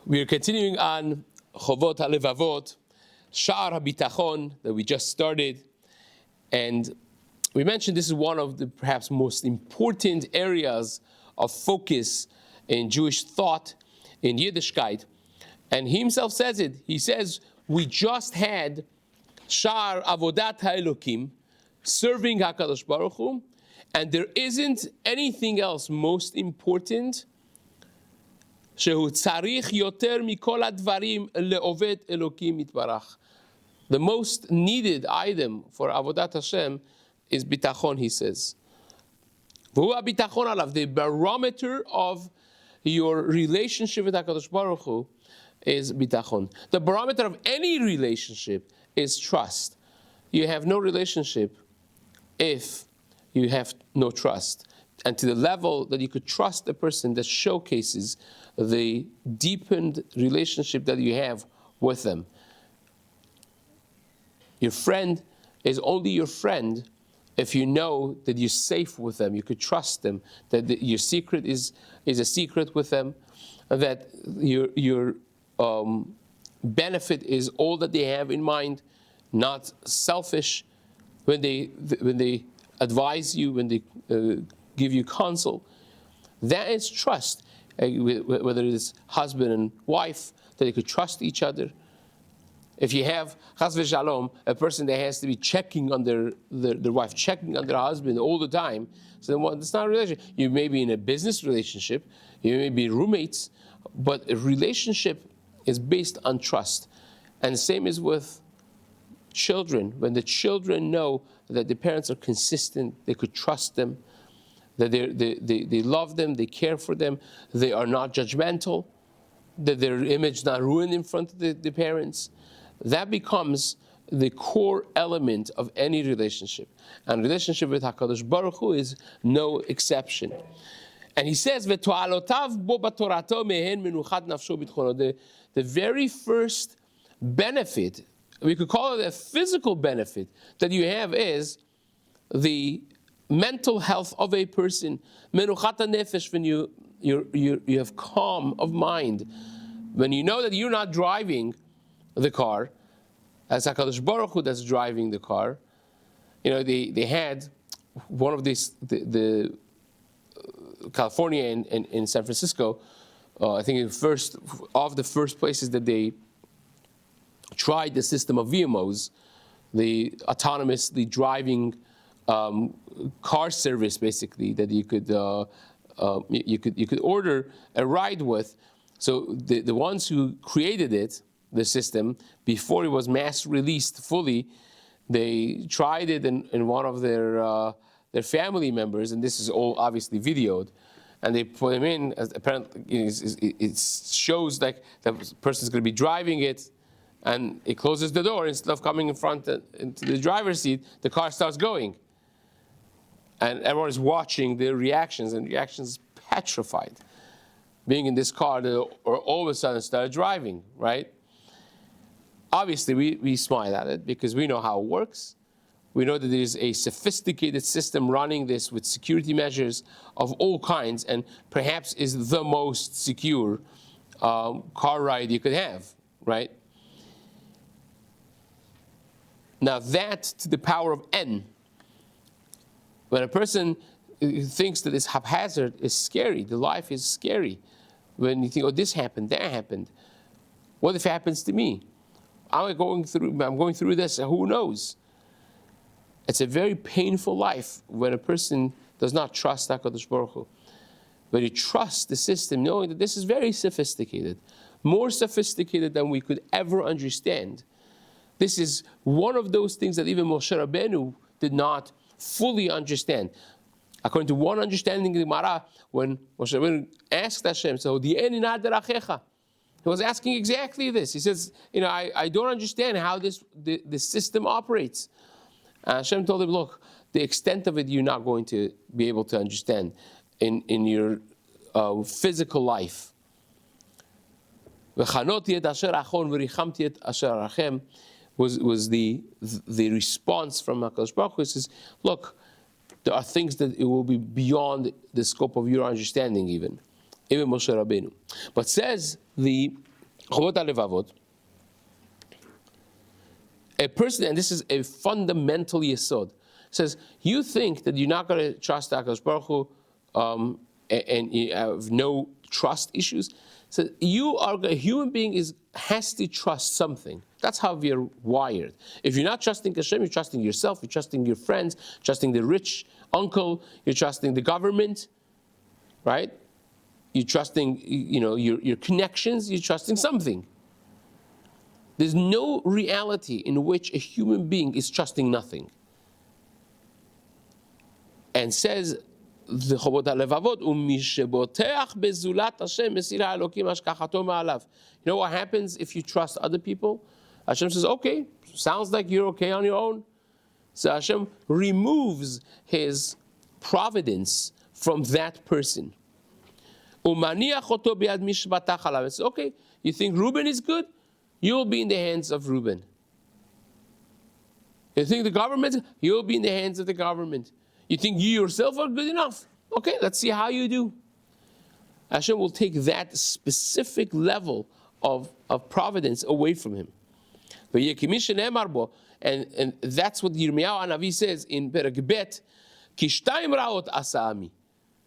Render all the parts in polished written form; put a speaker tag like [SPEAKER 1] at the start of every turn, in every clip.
[SPEAKER 1] We are continuing on Chovot HaLevavot, Shar HaBitachon, that we just started. And we mentioned this is one of the perhaps most important areas of focus in Jewish thought, in Yiddishkeit. And he himself says it. He says, we just had Shar Avodat HaElokim, serving HaKadosh Baruch Hu, and there isn't anything else most important שהוא צריך יותר מכל הדברים לעובד אלוקים יתברך. The most needed item for Avodat Hashem is bitachon, he says. והוא הביטחון עליו, the barometer of your relationship with HaKadosh Baruch Hu is bitachon. The barometer of any relationship is trust. You have no relationship if you have no trust. And to the level that you could trust a person, that showcases the deepened relationship that you have with them. Your friend is only your friend if you know that you're safe with them, you could trust them, that your secret is a secret with them, that your benefit is all that they have in mind, not selfish when they advise you, when they give you counsel. That is trust. Whether it is husband and wife, that they could trust each other. If you have, chas v'shalom, a person that has to be checking on their wife, checking on their husband all the time, so then it's not a relationship. You may be in a business relationship, you may be roommates, but a relationship is based on trust. And the same is with children. When the children know that the parents are consistent, they could trust them, that they love them, they care for them, they are not judgmental, that their image not ruined in front of the parents. That becomes the core element of any relationship. And relationship with HaKadosh Baruch Hu is no exception. And he says, the very first benefit, we could call it a physical benefit that you have, is the mental health of a person. Menuchat nefesh, when you have calm of mind, when you know that you're not driving the car, as HaKadosh Baruch Hu that's driving the car. You know, they had one of these, the California and in San Francisco, I think the first places that they tried the system of VMOs, the autonomously driving car service, basically, that you could order a ride with. So the ones who created it, the system, before it was mass released fully, they tried it in one of their family members, and this is all obviously videoed, and they put him in. As apparently, it shows like the person's going to be driving it, and it closes the door. Instead of coming in front into the driver's seat, the car starts going. And everyone is watching their reactions, and reactions petrified. Being in this car, or all of a sudden started driving, right? Obviously, we smile at it because we know how it works. We know that there's a sophisticated system running this with security measures of all kinds, and perhaps is the most secure car ride you could have, right? Now that to the power of n. When a person thinks that it's haphazard, is scary. The life is scary. When you think, oh, this happened, that happened. What if it happens to me? I'm going through this, and who knows? It's a very painful life when a person does not trust HaKadosh Baruch Hu. But you trust the system, knowing that this is very sophisticated, more sophisticated than we could ever understand. This is one of those things that even Moshe Rabbeinu did not fully understand. According to one understanding in the Gemara, when Moshe Rabbeinu asked Hashem, so he was asking exactly this. He says, you know, I don't understand how the system operates. Hashem told him, look, the extent of it you're not going to be able to understand in your physical life. Was the response from HaKadosh Baruch Hu. He says, look, there are things that it will be beyond the scope of your understanding even Moshe Rabbeinu. But says the Chovot HaLevavot. A person, and this is a fundamental yesod, says, you think that you're not going to trust HaKadosh Baruch Hu, and you have no trust issues. So a human being has to trust something. That's how we're wired. If you're not trusting Hashem, you're trusting yourself, you're trusting your friends, trusting the rich uncle, you're trusting the government, right? You're trusting, your connections, you're trusting something. There's no reality in which a human being is trusting nothing. And says the Chovot HaLevavot, u'misheboteach bezulat Hashem mesir ha'elokim hashkachato ma'alav. You know what happens if you trust other people? Hashem says, okay, sounds like you're okay on your own. So Hashem removes His providence from that person. Umaniach oto biad mishbatach alav. It's okay, you think Reuben is good? You'll be in the hands of Reuben. You think the government? You'll be in the hands of the government. You think you yourself are good enough? Okay, let's see how you do. Hashem will take that specific level of providence away from him. And that's what Yirmiyahu Hanavi says in Perek Bet, Kishtayim raot asa'ami.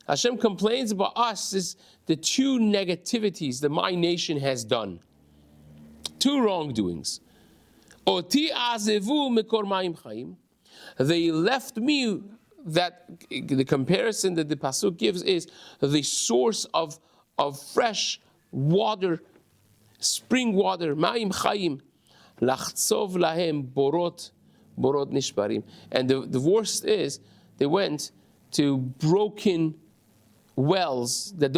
[SPEAKER 1] Hashem complains about us is the two negativities that my nation has done. Two wrongdoings. Oti azevu mekor ma'im chayim. They left me. That the comparison that the pasuk gives is the source of fresh water, spring water, ma'im chayim, lachtzov lahem borot nishbarim. And the worst is they went to broken wells that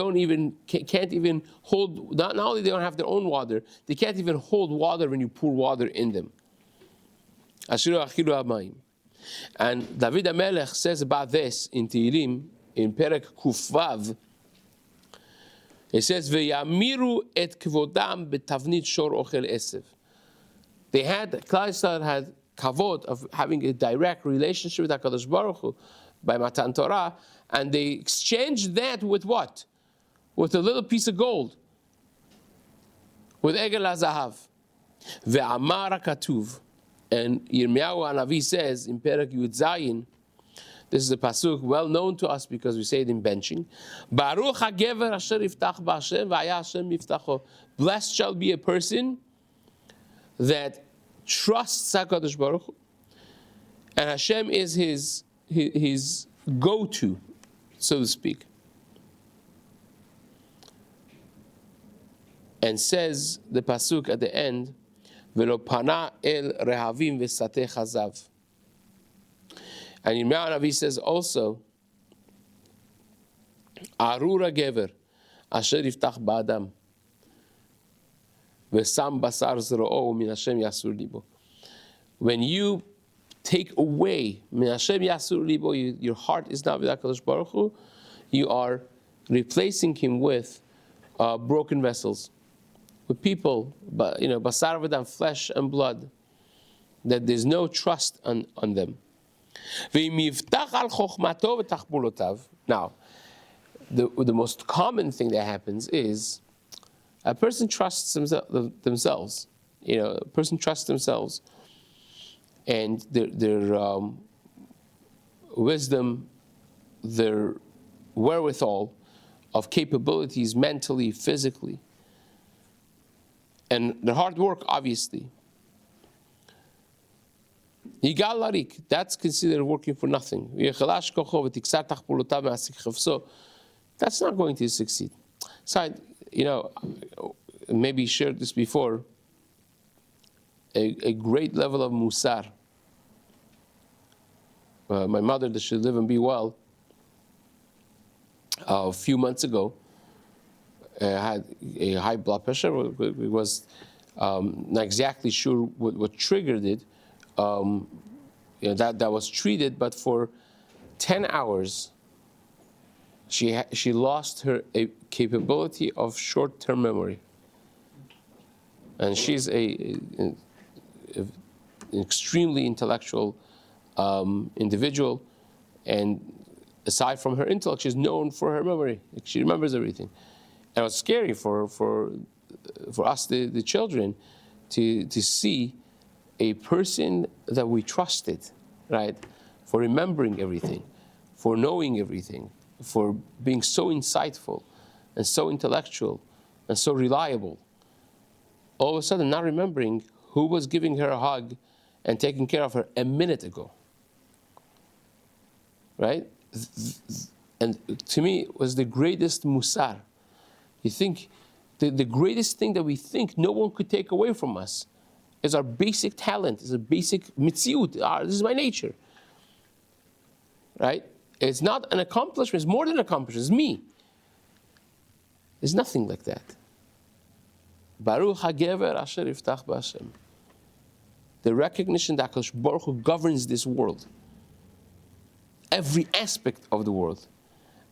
[SPEAKER 1] can't even hold. Not only they don't have their own water, they can't even hold water when you pour water in them. Ashiru achilu hamayim. And David HaMelech says about this in Tehillim, in Perek Kufvav. He says, "V'yamiru et kvodam betavnit shor ochel esev." Klal Yisrael had kavod of having a direct relationship with HaKadosh Baruch Hu by Matan Torah, and they exchanged that with what? With a little piece of gold, with Egel HaZahav. Ve'amar HaKatuv. And Yirmiyahu Hanavi says in Perek Yud Zayin, this is a pasuk well known to us because we say it in benching. Baruch hagever asher yiftach b'Hashem v'haya Hashem yiftacho. Blessed shall be a person that trusts HaKadosh Baruch Hu, and Hashem is his go-to, so to speak. And says the pasuk at the end, V'lo pana el rehavim v'sateh chazav. And Yirmiyahu Hanavi says also, Arura gever asher yiftach ba'adam v'sam basar zro'o min Hashem yasur libo. When you take away min Hashem yasur libo, your heart is not with HaKadosh Baruch Hu, you are replacing him with broken vessels, with people, but basar v'dam, flesh and blood, that there's no trust on them. Now, the most common thing that happens is a person trusts themselves. A person trusts themselves and their wisdom, their wherewithal of capabilities mentally, physically, and their hard work, obviously. Yigal larik, that's considered working for nothing. That's not going to succeed. So, maybe shared this before, a great level of musar. My mother, that should live and be well, a few months ago, had a high blood pressure. We was not exactly sure what triggered it. That was treated, but for 10 hours, she lost her capability of short-term memory, and she's an extremely intellectual individual, and aside from her intellect, she's known for her memory. She remembers everything. And it was scary for for us, the children, to see a person that we trusted, right? For remembering everything, for knowing everything, for being so insightful and so intellectual and so reliable. All of a sudden, not remembering who was giving her a hug and taking care of her a minute ago, right? And to me, it was the greatest musar. You think, the greatest thing that we think no one could take away from us is our basic talent, is a basic mitziut. This is my nature, right? It's not an accomplishment, it's more than an accomplishment, it's me. There's nothing like that. Baruch HaGever Asher Yiftach B'Hashem. The recognition that HaKadosh Baruch Hu governs this world, every aspect of the world.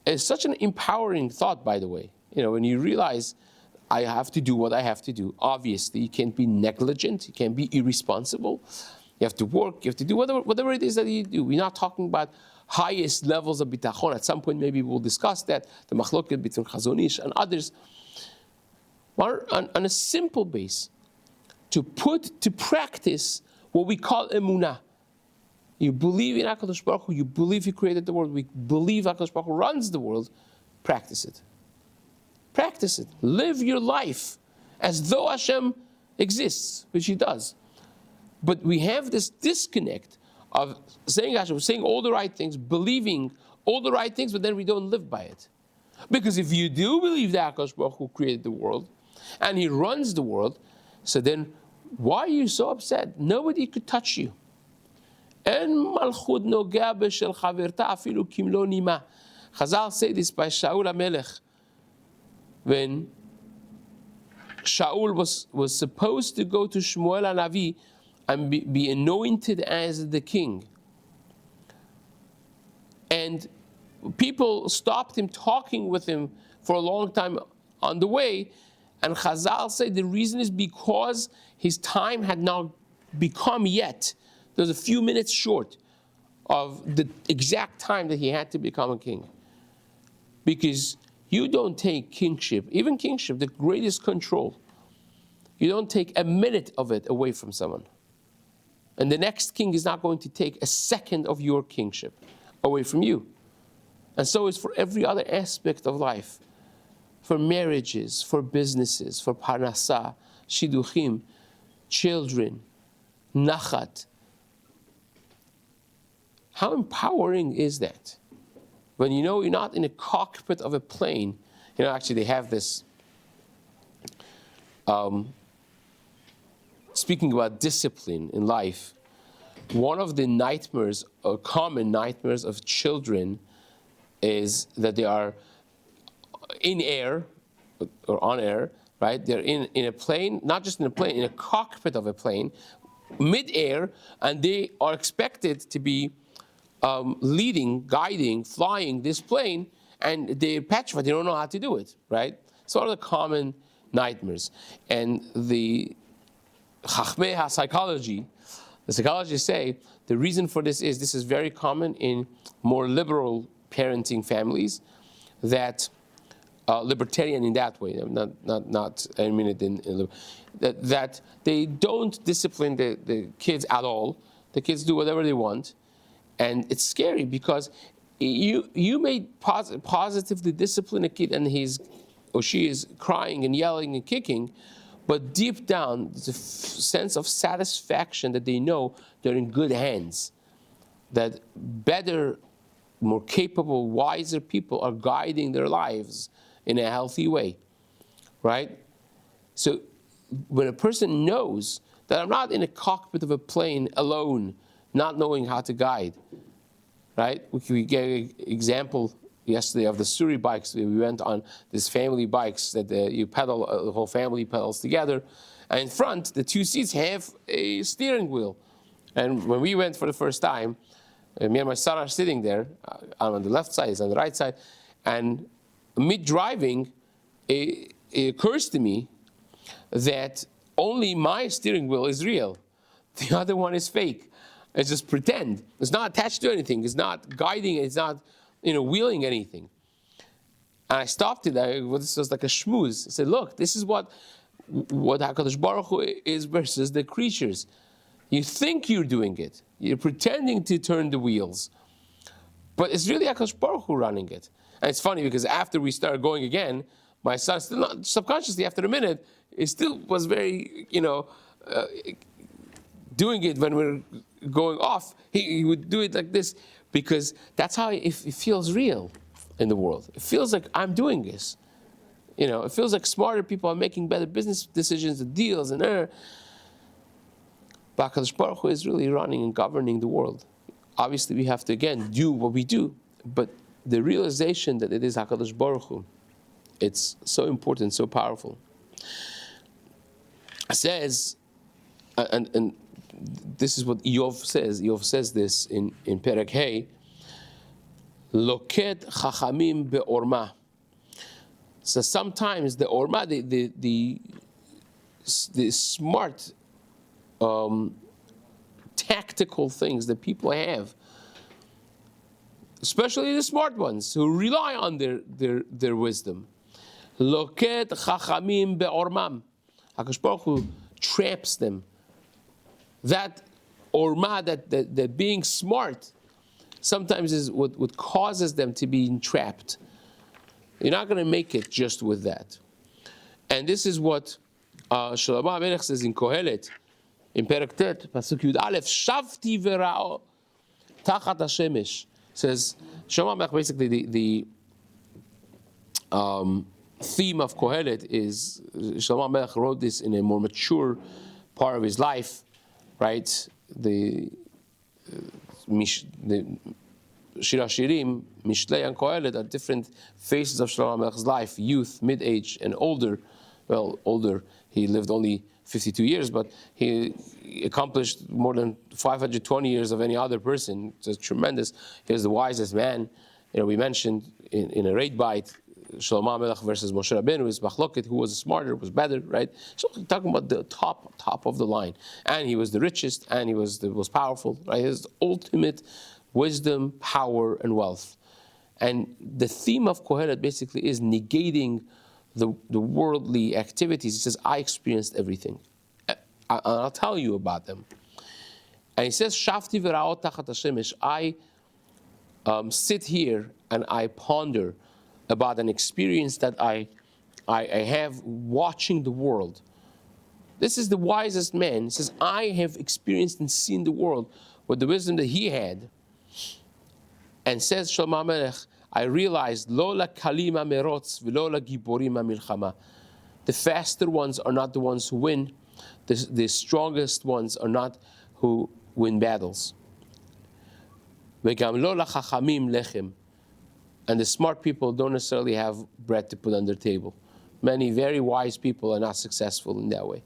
[SPEAKER 1] It's such an empowering thought, by the way. You know, when you realize I have to do what I have to do. Obviously, you can't be negligent, you can't be irresponsible. You have to work, you have to do whatever it is that you do. We're not talking about highest levels of bitachon. At some point, maybe we'll discuss that, the machloket between Chazon Ish and others. On a simple base, to put to practice what we call emunah. You believe in HaKadosh Baruch Hu, you believe He created the world, we believe HaKadosh Baruch Hu runs the world, practice it. Practice it. Live your life as though Hashem exists, which He does. But we have this disconnect of saying Hashem, saying all the right things, believing all the right things, but then we don't live by it. Because if you do believe that HaKadosh Baruch Hu created the world, and He runs the world, so then why are you so upset? Nobody could touch you. En malchut nogea b'shel chaverta afilu kimlo nima. Chazal say this by Shaul HaMelech. When Shaul was supposed to go to Shmuel HaNavi and be anointed as the king. And people stopped him, talking with him for a long time on the way. And Chazal say the reason is because his time had not become yet. There was a few minutes short of the exact time that he had to become a king. Because you don't take kingship, even kingship, the greatest control. You don't take a minute of it away from someone. And the next king is not going to take a second of your kingship away from you. And so it's for every other aspect of life. For marriages, for businesses, for parnasah, shiduchim, children, nachat. How empowering is that? When you know you're not in a cockpit of a plane. You know, actually they have this, speaking about discipline in life, one of the nightmares, or common nightmares of children is that they are in air, or on air, right? They're in a plane, not just in a plane, in a cockpit of a plane, mid-air, and they are expected to be leading, guiding, flying this plane, and they're petrified, they don't know how to do it, right? It's one of the common nightmares. And the Chachmei HaPsychology, the psychologists say, the reason for this is very common in more liberal parenting families, that libertarian in that way, not I mean it in that they don't discipline the kids at all. The kids do whatever they want. And it's scary because you may positively discipline a kid and he's or she is crying and yelling and kicking, but deep down there's a sense of satisfaction that they know they're in good hands, that better, more capable, wiser people are guiding their lives in a healthy way, right? So when a person knows that I'm not in a cockpit of a plane alone, not knowing how to guide, right? We gave an example yesterday of the Suri bikes. We went on these family bikes that you pedal, the whole family pedals together. And in front, the two seats have a steering wheel. And when we went for the first time, me and my son are sitting there. I'm on the left side, he's on the right side. And mid-driving, it occurs to me that only my steering wheel is real. The other one is fake. It's just pretend. It's not attached to anything. It's not guiding. It's not, wheeling anything. And I stopped it. This was like a schmooze. I said, look, this is what what HaKadosh Baruch Hu is versus the creatures. You think you're doing it. You're pretending to turn the wheels. But it's really HaKadosh Baruch Hu running it. And it's funny because after we started going again, my son still not subconsciously after a minute, he still was very, doing it when we're going off. He would do it like this because that's how it feels real in the world. It feels like I'm doing this. It feels like smarter people are making better business decisions and deals and But HaKadosh Baruch Hu is really running and governing the world. Obviously, we have to, again, do what we do, but the realization that it is HaKadosh Baruch Hu, it's so important, so powerful. It says, and this is what Iyov says. Iyov says this in Perek Hey, Loket Chachamim be'orma. So sometimes the orma, the smart, tactical things that people have, especially the smart ones who rely on their wisdom. Loket chachamim be'ormam. HaKadosh Baruch Hu traps them. That orma, that being smart, sometimes is what causes them to be entrapped. You're not going to make it just with that. And this is what Shlomo HaMelech says in Kohelet, in Perek Tet, Pasuk Yud Aleph, Shavti v'ra'o tachat hashemesh. Says, Shlomo HaMelech, basically the theme of Kohelet is, Shlomo HaMelech wrote this in a more mature part of his life, right? The Shir HaShirim, Mishlei and Kohelet are different phases of Shlomo HaMelech's life, youth, mid-age, and older. Well, older, he lived only 52 years, but he accomplished more than 520 years of any other person. It's tremendous. He was the wisest man. We mentioned in a raid bite, Shlomo HaMelech versus Moshe Rabbeinu is Machloket, who was smarter, was better, right? So we're talking about the top of the line. And he was the richest, and he was the most powerful, right? His ultimate wisdom, power, and wealth. And the theme of Kohelet basically is negating the worldly activities. He says, I experienced everything. I'll tell you about them. And he says, Shafti v'ra'ot tachat hashemesh. I sit here and I ponder about an experience that I have watching the world. This is the wisest man. He says, I have experienced and seen the world with the wisdom that he had. And says Shlomo HaMelech, I realized, Lo la kalima merotz v'lo la giborim milchama. The faster ones are not the ones who win. The strongest ones are not who win battles. V'gam lo la chachamim lechem. And the smart people don't necessarily have bread to put on their table. Many very wise people are not successful in that way.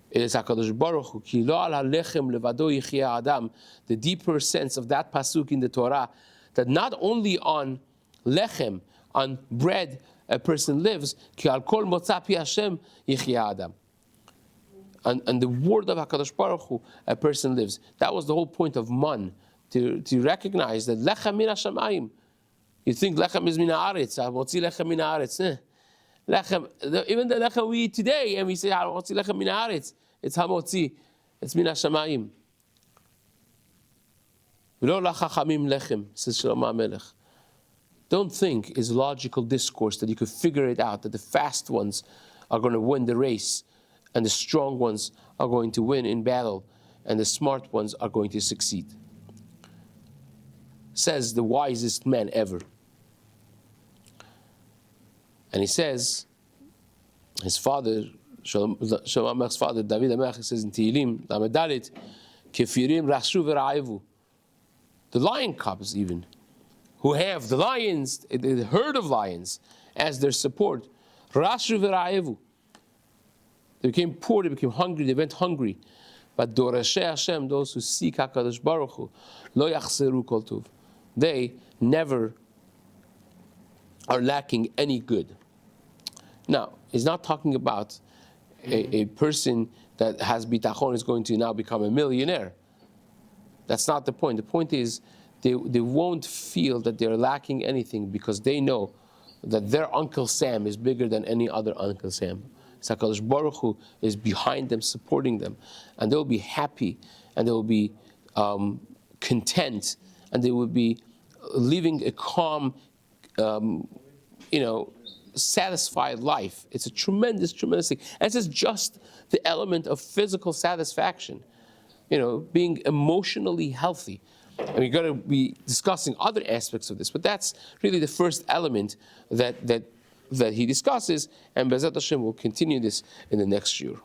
[SPEAKER 1] It is HaKadosh Baruch Hu, ki lo al halechem levado yichya adam, the deeper sense of that pasuk in the Torah, that not only on lechem, on bread, a person lives, ki al kol motza pi Hashem yichya adam. And the word of HaKadosh Baruch Hu, a person lives. That was the whole point of man, to recognize that lechem min hashamayim. You think lechem is min haaretz, motzi lechem min haaretz. Lechem, even the lechem we eat today, and we say, "Hamotzi lechem min haaretz," it's hamotzi, it's min hashamayim. V'lo lachachamim lechem, says Shlomo HaMelech. Don't think is logical discourse that you could figure it out, that the fast ones are going to win the race, and the strong ones are going to win in battle, and the smart ones are going to succeed. Says the wisest man ever. And he says, his father, Shlomo HaMelech's father, David HaMelech, says in Tehillim, Lamed Dalet, Kefirim rashu v'ra'evu. The lion cubs even, who have the lions, the herd of lions, as their support, rashu v'ra'evu. They became poor, they became hungry, they went hungry. But Dorashei Hashem, those who seek HaKadosh Baruch Hu, lo yachseru kol tov. They never are lacking any good. Now, he's not talking about a person that has bitachon is going to now become a millionaire. That's not the point. The point is they won't feel that they're lacking anything because they know that their Uncle Sam is bigger than any other Uncle Sam. HaKadosh Baruch Hu is behind them, supporting them, and they'll be happy, and they will be content, and they will be living a calm, satisfied life. It's a tremendous, tremendous thing. And this is just the element of physical satisfaction, being emotionally healthy. And we're going to be discussing other aspects of this, but that's really the first element that he discusses, and Be'ezrat Hashem will continue this in the next year.